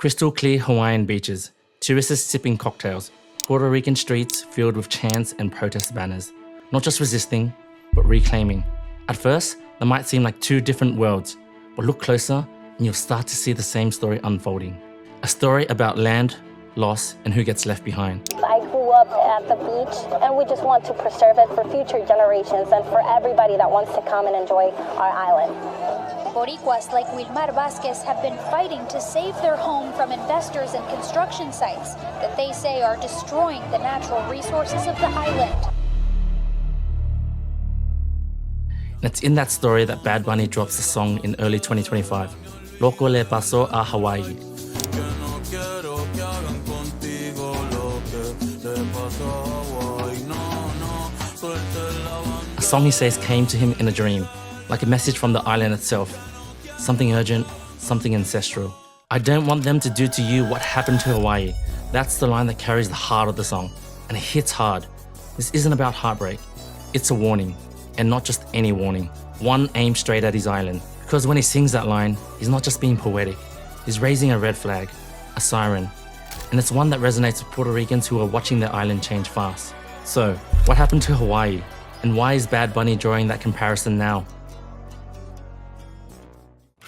Crystal clear Hawaiian beaches, tourists sipping cocktails, Puerto Rican streets filled with chants and protest banners. Not just resisting, but reclaiming. At first, they might seem like two different worlds, but look closer and you'll start to see the same story unfolding. A story about land, loss, and who gets left behind. I grew up at the beach, and we just want to preserve it for future generations and for everybody that wants to come and enjoy our island. Boricuas like Wilmar Vasquez have been fighting to save their home from investors and construction sites that they say are destroying the natural resources of the island. And it's in that story that Bad Bunny drops the song in early 2025, Lo Que Le Pasó a Hawaiʻi. A song he says came to him in a dream, like a message from the island itself. Something urgent, something ancestral. I don't want them to do to you what happened to Hawaii. That's the line that carries the heart of the song, and it hits hard. This isn't about heartbreak. It's a warning, and not just any warning. One aimed straight at his island. Because when he sings that line, he's not just being poetic. He's raising a red flag, a siren. And it's one that resonates with Puerto Ricans who are watching their island change fast. So, what happened to Hawaii? And why is Bad Bunny drawing that comparison now?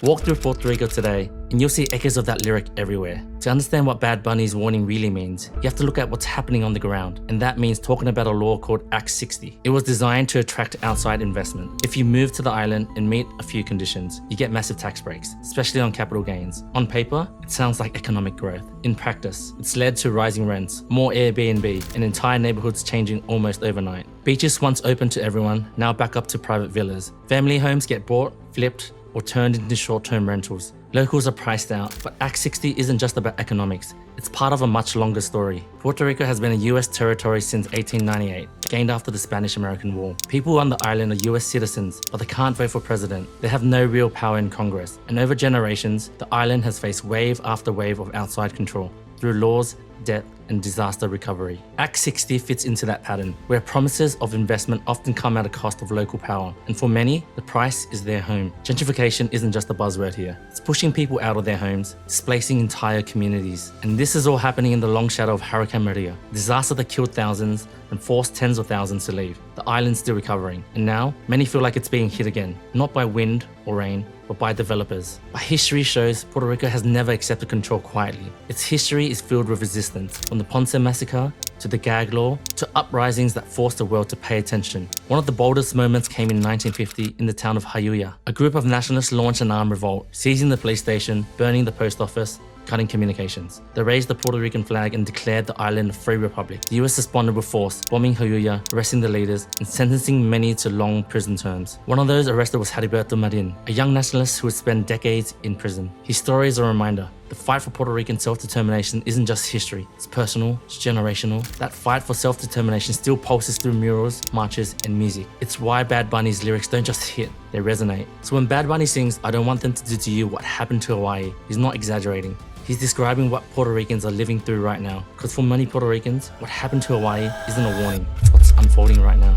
Walk through Puerto Rico today, and you'll see echoes of that lyric everywhere. To understand what Bad Bunny's warning really means, you have to look at what's happening on the ground, and that means talking about a law called Act 60. It was designed to attract outside investment. If you move to the island and meet a few conditions, you get massive tax breaks, especially on capital gains. On paper, it sounds like economic growth. In practice, it's led to rising rents, more Airbnb, and entire neighborhoods changing almost overnight. Beaches once open to everyone, now back up to private villas. Family homes get bought, flipped, or turned into short-term rentals. Locals are priced out, but Act 60 isn't just about economics. It's part of a much longer story. Puerto Rico has been a US territory since 1898, gained after the Spanish-American War. People on the island are US citizens, but they can't vote for president. They have no real power in Congress. And over generations, the island has faced wave after wave of outside control through laws, debt, and disaster recovery. Act 60 fits into that pattern, where promises of investment often come at a cost of local power, and for many, the price is their home. Gentrification isn't just a buzzword here. It's pushing people out of their homes, displacing entire communities. And this is all happening in the long shadow of Hurricane Maria, a disaster that killed thousands and forced tens of thousands to leave. The island's still recovering, and now, many feel like it's being hit again, not by wind or rain, but by developers. But history shows Puerto Rico has never accepted control quietly. Its history is filled with resistance, from the Ponce Massacre to the gag law to uprisings that forced the world to pay attention. One of the boldest moments came in 1950 in the town of Hawaiʻi. A group of nationalists launched an armed revolt, seizing the police station, burning the post office, cutting communications. They raised the Puerto Rican flag and declared the island a free republic. The US responded with force, bombing Hawaiʻi, arresting the leaders, and sentencing many to long prison terms. One of those arrested was Heriberto Marin, a young nationalist who would spend decades in prison. His story is a reminder. The fight for Puerto Rican self-determination isn't just history, it's personal, it's generational. That fight for self-determination still pulses through murals, marches, and music. It's why Bad Bunny's lyrics don't just hit, they resonate. So when Bad Bunny sings, "I don't want them to do to you what happened to Hawaii," he's not exaggerating. He's describing what Puerto Ricans are living through right now. Because for many Puerto Ricans, what happened to Hawaii isn't a warning, it's what's unfolding right now.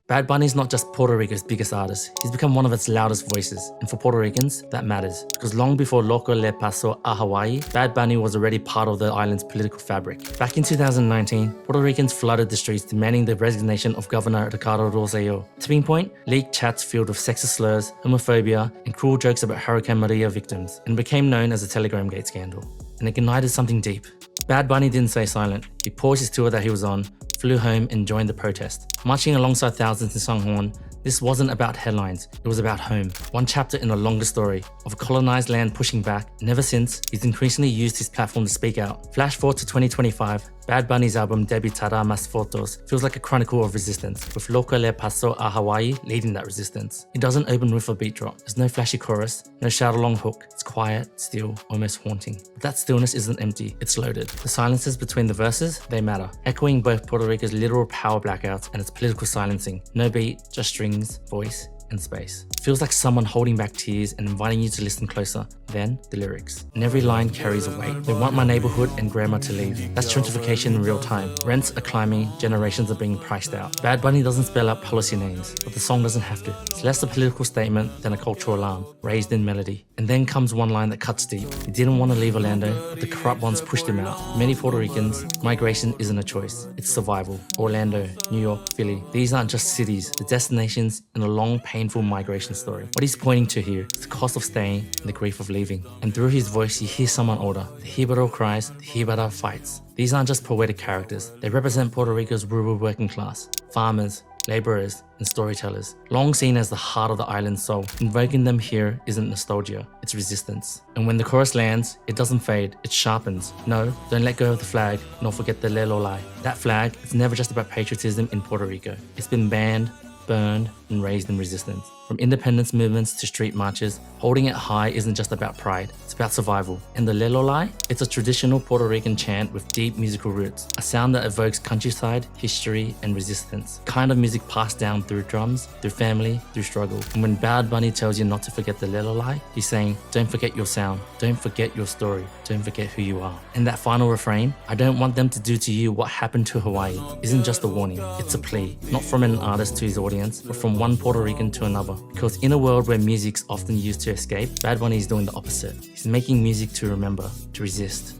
Bad Bunny is not just Puerto Rico's biggest artist, he's become one of its loudest voices. And for Puerto Ricans, that matters. Because long before Lo Que Le Pasó a Hawaiʻi, Bad Bunny was already part of the island's political fabric. Back in 2019, Puerto Ricans flooded the streets demanding the resignation of Governor Ricardo Rosselló. Tipping point, leaked chats filled with sexist slurs, homophobia, and cruel jokes about Hurricane Maria victims, and became known as the Telegram Gate scandal. And it ignited something deep. Bad Bunny didn't stay silent. He paused his tour that he was on, flew home and joined the protest. Marching alongside thousands in Songhorn, this wasn't about headlines, it was about home. One chapter in a longer story of a colonized land pushing back, and ever since, he's increasingly used his platform to speak out. Flash forward to 2025, Bad Bunny's album Debutará Más Fotos feels like a chronicle of resistance, with Lo Que Le Pasó a Hawaiʻi leading that resistance. It doesn't open with a beat drop. There's no flashy chorus, no shout-along hook. It's quiet, still, almost haunting. But that stillness isn't empty, it's loaded. The silences between the verses, they matter, echoing both Puerto Rico's literal power blackouts and its political silencing. No beat, just strings, voice, and space. It feels like someone holding back tears and inviting you to listen closer. Then, the lyrics. And every line carries a weight. They want my neighborhood and grandma to leave. That's gentrification in real time. Rents are climbing, generations are being priced out. Bad Bunny doesn't spell out policy names, but the song doesn't have to. It's less a political statement than a cultural alarm, raised in melody. And then comes one line that cuts deep. He didn't want to leave Orlando, but the corrupt ones pushed him out. Many Puerto Ricans, migration isn't a choice, it's survival. Orlando, New York, Philly. These aren't just cities, the destinations in a long, painful migration story. What he's pointing to here is the cost of staying and the grief of leaving. And through his voice, you hear someone older. The Hibaro cries, the Hibara fights. These aren't just poetic characters. They represent Puerto Rico's rural working class, farmers, laborers, and storytellers, long seen as the heart of the island's soul. Invoking them here isn't nostalgia, it's resistance. And when the chorus lands, it doesn't fade, it sharpens. No, don't let go of the flag, nor forget the Lelolai. That flag is never just about patriotism in Puerto Rico. It's been banned, burned, and raised in resistance. From independence movements to street marches, holding it high isn't just about pride, it's about survival. And the Lelolai? It's a traditional Puerto Rican chant with deep musical roots, a sound that evokes countryside, history, and resistance. Kind of music passed down through drums, through family, through struggle. And when Bad Bunny tells you not to forget the Lelolai, he's saying, don't forget your sound, don't forget your story, don't forget who you are. And that final refrain, I don't want them to do to you what happened to Hawaii, isn't just a warning, it's a plea, not from an artist to his audience, but from one Puerto Rican to another. Because in a world where music's often used to escape, Bad Bunny is doing the opposite. He's making music to remember, to resist.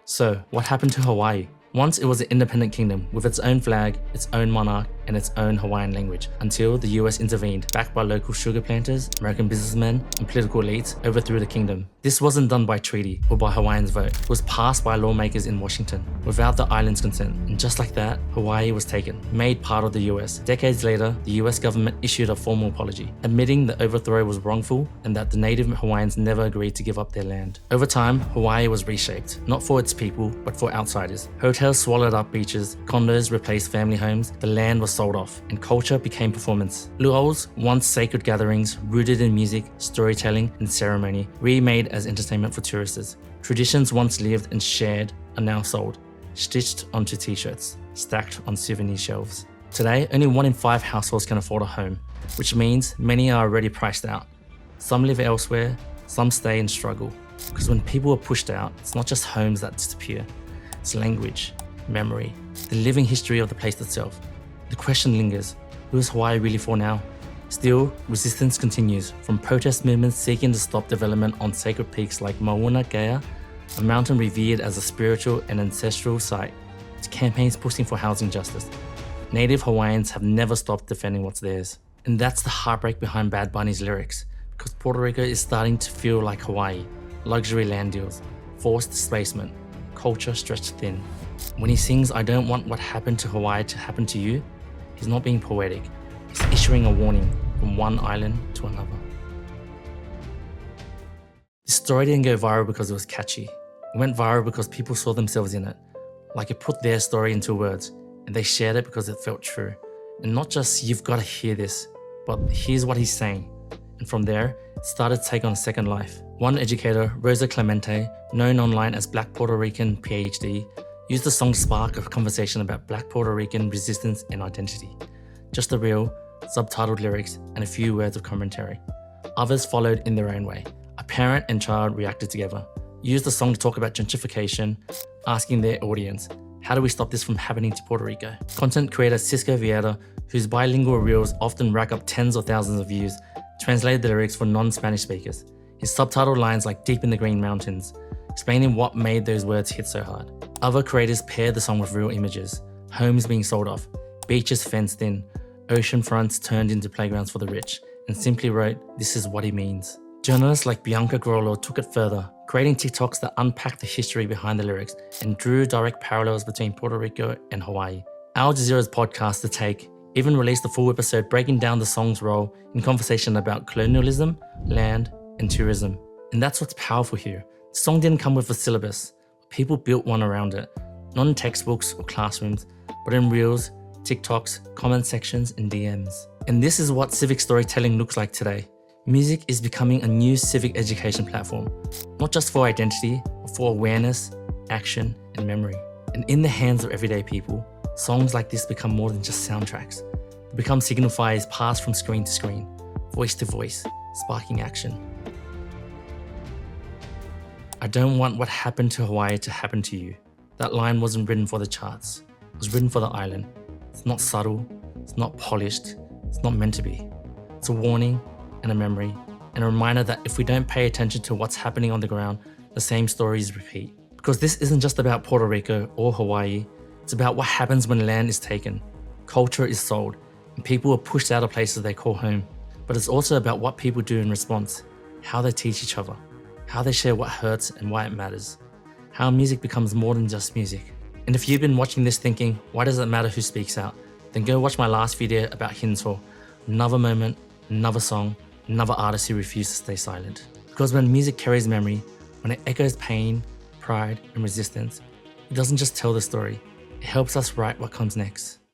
So, what happened to Hawaii? Once it was an independent kingdom with its own flag, its own monarch, and its own Hawaiian language, until the US intervened, backed by local sugar planters, American businessmen, and political elites, overthrew the kingdom. This wasn't done by treaty or by Hawaiians' vote. It was passed by lawmakers in Washington, without the island's consent. And just like that, Hawaii was taken, made part of the US. Decades later, the US government issued a formal apology, admitting the overthrow was wrongful and that the native Hawaiians never agreed to give up their land. Over time, Hawaii was reshaped, not for its people, but for outsiders. Hotels swallowed up beaches, condos replaced family homes, the land was sold off, and culture became performance. Luau's, once sacred gatherings rooted in music, storytelling, and ceremony, remade as entertainment for tourists. Traditions once lived and shared are now sold, stitched onto t-shirts, stacked on souvenir shelves. Today, only 1 in 5 households can afford a home, which means many are already priced out. Some live elsewhere, some stay and struggle. Because when people are pushed out, it's not just homes that disappear, it's language, memory, the living history of the place itself. The question lingers, who is Hawaii really for now? Still, resistance continues, from protest movements seeking to stop development on sacred peaks like Mauna Kea, a mountain revered as a spiritual and ancestral site, to campaigns pushing for housing justice. Native Hawaiians have never stopped defending what's theirs. And that's the heartbreak behind Bad Bunny's lyrics, because Puerto Rico is starting to feel like Hawaii, luxury land deals, forced displacement, culture stretched thin. When he sings, I don't want what happened to Hawaii to happen to you, he's not being poetic, he's issuing a warning from one island to another. This story didn't go viral because it was catchy. It went viral because people saw themselves in it, like it put their story into words, and they shared it because it felt true. And not just, you've got to hear this, but here's what he's saying. And from there, it started to take on a second life. One educator, Rosa Clemente, known online as Black Puerto Rican PhD, used the song to spark a conversation about Black Puerto Rican resistance and identity. Just the real, subtitled lyrics and a few words of commentary. Others followed in their own way. A parent and child reacted together, used the song to talk about gentrification, asking their audience, how do we stop this from happening to Puerto Rico? Content creator Cisco Vieira, whose bilingual reels often rack up tens of thousands of views, translated the lyrics for non-Spanish speakers. His subtitled lines like Deep in the Green Mountains, explaining what made those words hit so hard. Other creators paired the song with real images, homes being sold off, beaches fenced in, ocean fronts turned into playgrounds for the rich, and simply wrote, this is what he means. Journalists like Bianca Grollo took it further, creating TikToks that unpacked the history behind the lyrics and drew direct parallels between Puerto Rico and Hawaii. Al Jazeera's podcast, The Take, even released a full episode breaking down the song's role in conversation about colonialism, land, and tourism. And that's what's powerful here. The song didn't come with a syllabus. People built one around it, not in textbooks or classrooms, but in reels, TikToks, comment sections, and DMs. And this is what civic storytelling looks like today. Music is becoming a new civic education platform, not just for identity, but for awareness, action, and memory. And in the hands of everyday people, songs like this become more than just soundtracks. They become signifiers passed from screen to screen, voice to voice, sparking action. I don't want what happened to Hawaii to happen to you. That line wasn't written for the charts. It was written for the island. It's not subtle, it's not polished, it's not meant to be. It's a warning and a memory and a reminder that if we don't pay attention to what's happening on the ground, the same stories repeat. Because this isn't just about Puerto Rico or Hawaii, it's about what happens when land is taken, culture is sold, and people are pushed out of places they call home. But it's also about what people do in response, how they teach each other, how they share what hurts and why it matters, how music becomes more than just music. And if you've been watching this thinking, why does it matter who speaks out? Then go watch my last video about Hinso, another moment, another song, another artist who refused to stay silent. Because when music carries memory, when it echoes pain, pride, and resistance, it doesn't just tell the story, it helps us write what comes next.